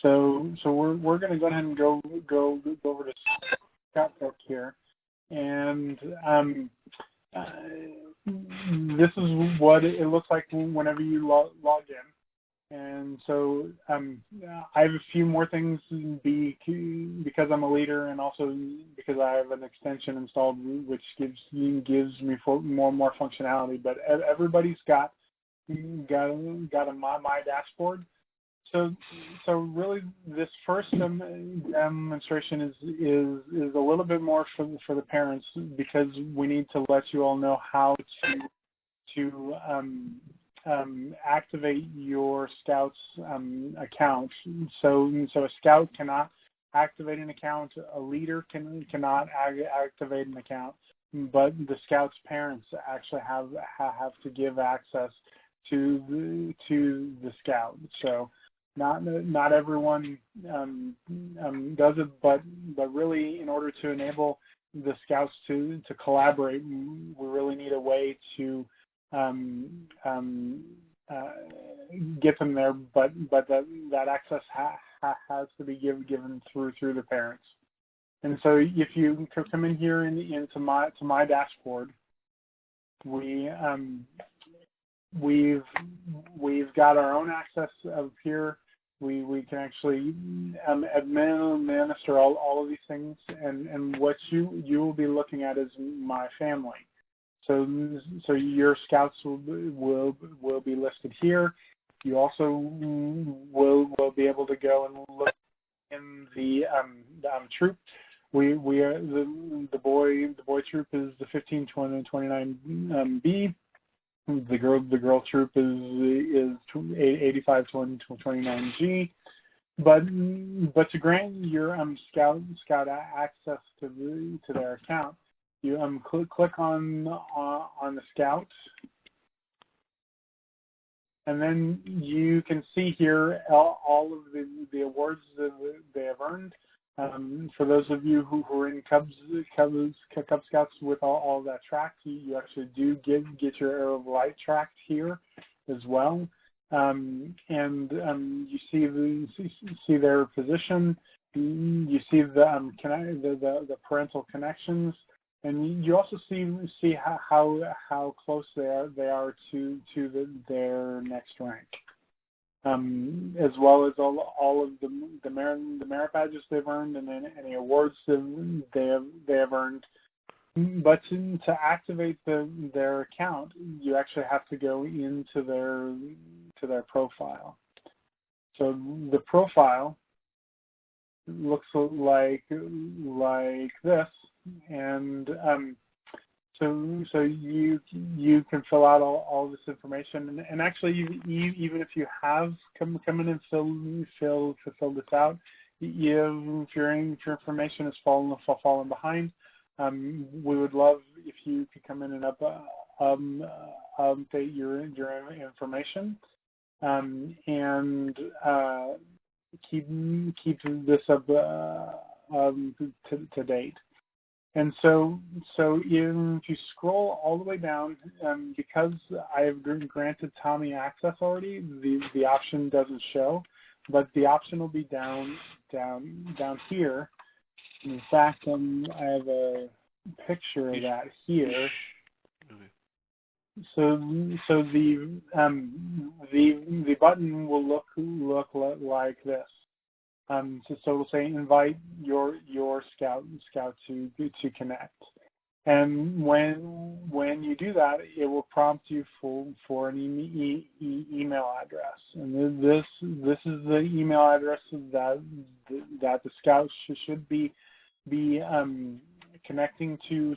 So we're going to go ahead and go over to ScoutBook here, and this is what it looks like whenever you log in. And so I have a few more things because I'm a leader, and also because I have an extension installed, which gives me more functionality. But everybody's got a my dashboard. So really, this first demonstration is a little bit more for the parents, because we need to let you all know how to activate your Scout's account. So a Scout cannot activate an account. A leader cannot activate an account, but the Scout's parents actually have to give access to the Scout. So not everyone does it, but really, in order to enable the Scouts to collaborate, we really need a way to get them there, but that access has to be given through the parents. And so if you come in here into my dashboard, we've got our own access up here. We can actually administer all of these things, and what you will be looking at is my family. So your Scouts will be listed here. You also will be able to go and look in the troop. We are the boy troop is the 1529B. The girl troop is 8529G. But to grant your Scout access to their account, you click on the Scout, and then you can see here all of the awards that they have earned. For those of you who are in Cub Scouts with all that tracked, you actually do get your Arrow of Light tracked here as well. And you see their position. You see the parental connections, and you also see how close they are to their next rank, as well as all of the merit badges they've earned, and then any awards they have earned. But to activate their account, you actually have to go into their profile. So the profile looks like this, and so you can fill out all this information, and actually even if you have come in and fill this out, if your information is fallen behind, we would love if you could come in and update your information, and keep this up to date. And so if you scroll all the way down, because I have granted Tommy access already, the option doesn't show, but the option will be down here. In fact, I have a picture of that here. So the button will look like this. So it'll say invite your Scout to connect, and when you do that, it will prompt you for an email address, and this is the email address that the Scout should be connecting to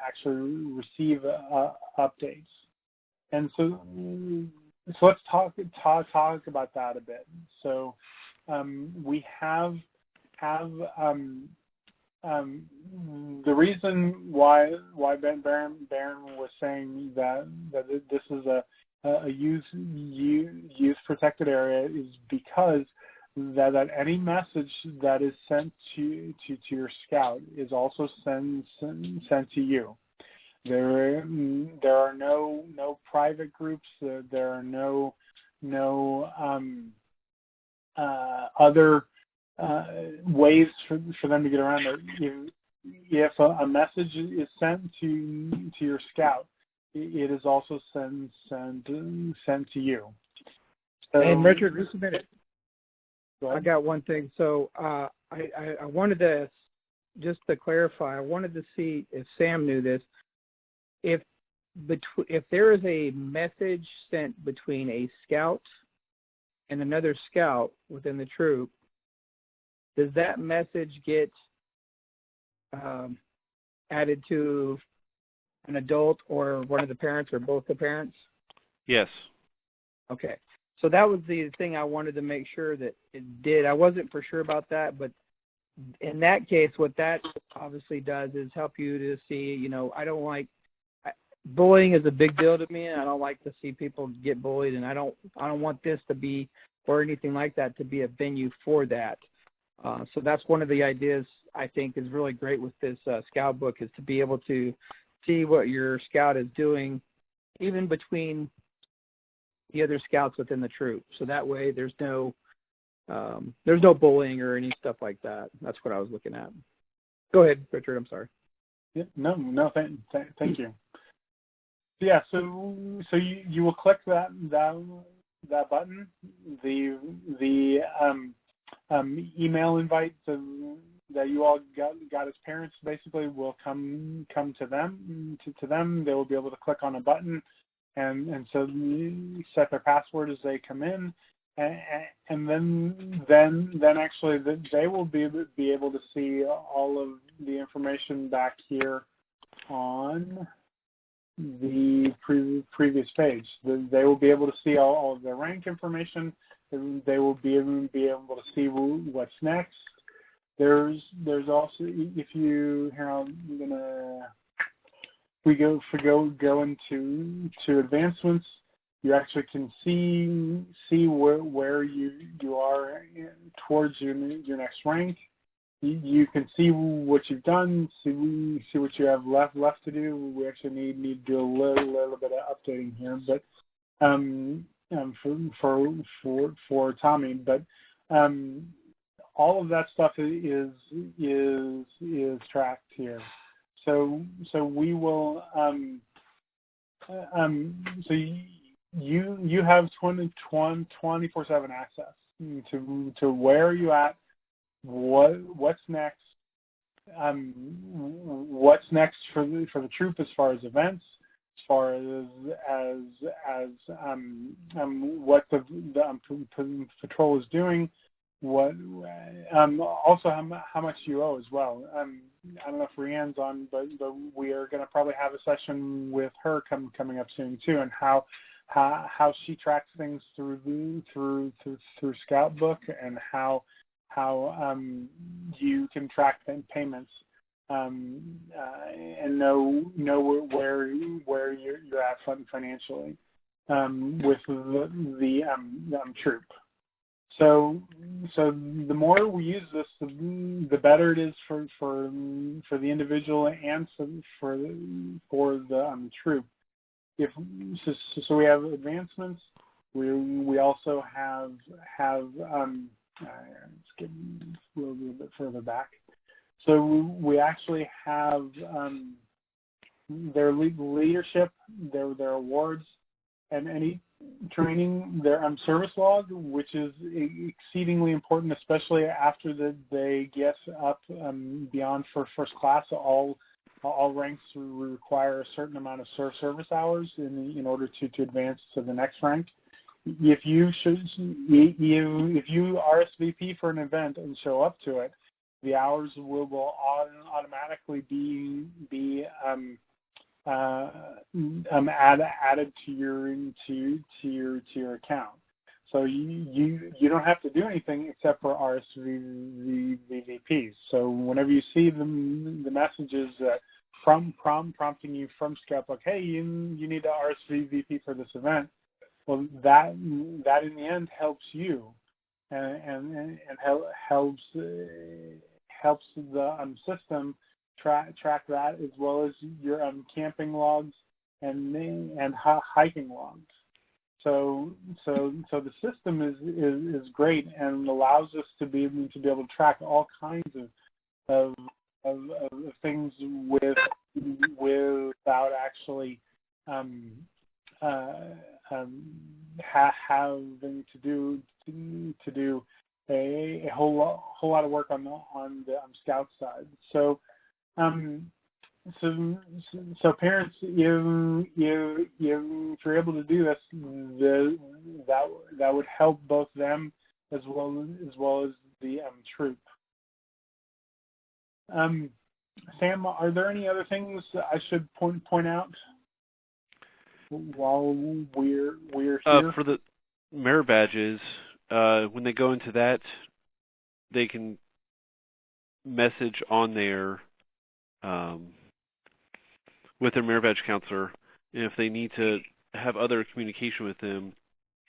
actually receive updates. And so let's talk about that a bit. So we have the reason why Baron was saying that this is a youth protected area is because that any message that is sent to your Scout is also sent to you. There are no private groups. There are no other ways for them to get around there. If a message is sent to your scout, it is also sent to you. So, and Richard, just a minute. I got one thing. So I wanted to, just to clarify, I wanted to see if Sam knew this. If there is a message sent between a scout and another scout within the troop, does that message get added to an adult or one of the parents or both the parents? Yes. Okay. So that was the thing I wanted to make sure that it did. I wasn't for sure about that, but in that case, what that obviously does is help you to see, you know, bullying is a big deal to me, and I don't like to see people get bullied, and I don't want this to be, or anything like that, to be a venue for that. So that's one of the ideas I think is really great with this scout book, is to be able to see what your scout is doing, even between the other scouts within the troop. So that way there's no bullying or any stuff like that. That's what I was looking at. Go ahead, Richard. I'm sorry. Yeah, no, thank you. Yeah, so you will click that button. The email invite that you all got as parents basically will come to them. To them, they will be able to click on a button, and so you set their password as they come in, and then actually they will be able to see all of the information back here on the previous page. They will be able to see all of their rank information. They will be able to see what's next. There's also, if you, here I'm gonna, we go into advancements, you actually can see where you are towards your next rank. You can see what you've done, see what you have left to do. We actually need to do a little bit of updating here, but for Tommy, but all of that stuff is tracked here. So we will so you have 24/7 access to where you at. What's next? What's next for the troop as far as events, as far as what the patrol is doing, what also how much you owe as well. I don't know if Rianne's on, but we are going to probably have a session with her coming up soon too, and how she tracks things through ScoutBook, and how you can track payments and know where you're at financially with the troop. So the more we use this, the better it is for the individual and for the troop. So we have advancements. We also have let's get a little bit further back. So we actually have their leadership, their awards, and any training, their service log, which is exceedingly important, especially after they get up beyond for first class. All ranks require a certain amount of service hours in order to advance to the next rank. If you RSVP for an event and show up to it, the hours will automatically be added to your account. So you don't have to do anything except for RSVPs. So whenever you see the messages prompting you from ScoutBook, hey, you need to RSVP for this event. Well, that in the end helps you, and helps the system track that, as well as your camping logs and hiking logs. So the system is great and allows us to be able to track all kinds of, of things without actually uh, having to do a whole lot of work on the Scout side. So so, so parents, if you're able to do this, that would help both them as well as the troop. Sam, are there any other things I should point out while we're here? For the merit badges, when they go into that, they can message on there with their merit badge counselor, and if they need to have other communication with them,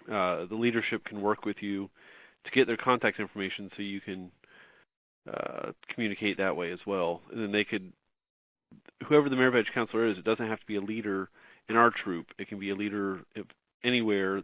the leadership can work with you to get their contact information so you can communicate that way as well. And then they could, whoever the merit badge counselor is, it doesn't have to be a leader in our troop. It can be a leader anywhere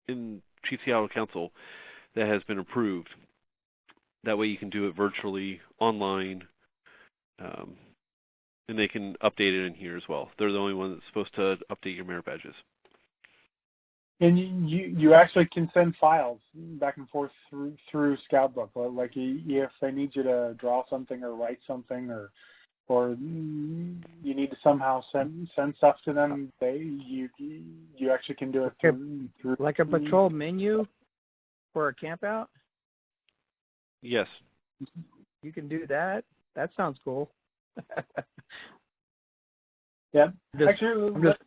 in Chief Seattle Council that has been approved. That way you can do it virtually, online, and they can update it in here as well. They're the only one that's supposed to update your merit badges. And you actually can send files back and forth through ScoutBook. Like if they need you to draw something or write something, or you need to somehow send stuff to them, you actually can do it through like a patrol menu for a camp out. Yes. You can do that. That sounds cool. Yeah. Actually, let's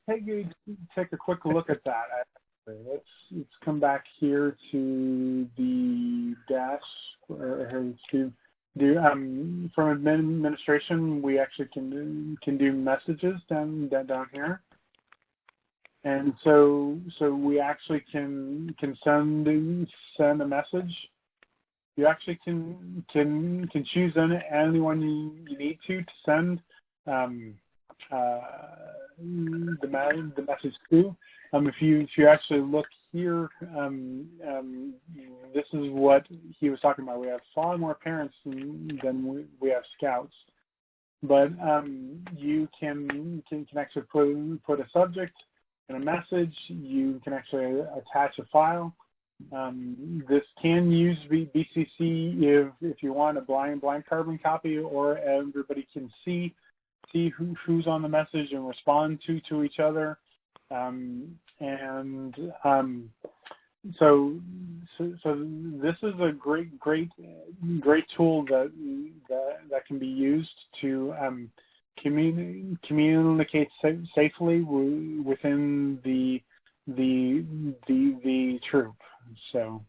take a quick look at that. Let's come back here to the dash to do from administration. We actually can do messages down here, and so we actually can send a message. You actually can choose anyone you need to send the message to. If you actually look here, this is what he was talking about. We have far more parents than we have scouts, but you can actually put a subject and a message. You can actually attach a file. This can use BCC if you want a blind carbon copy, or everybody can see who's on the message and respond to each other. So this is a great tool that can be used to communicate safely within the troop. So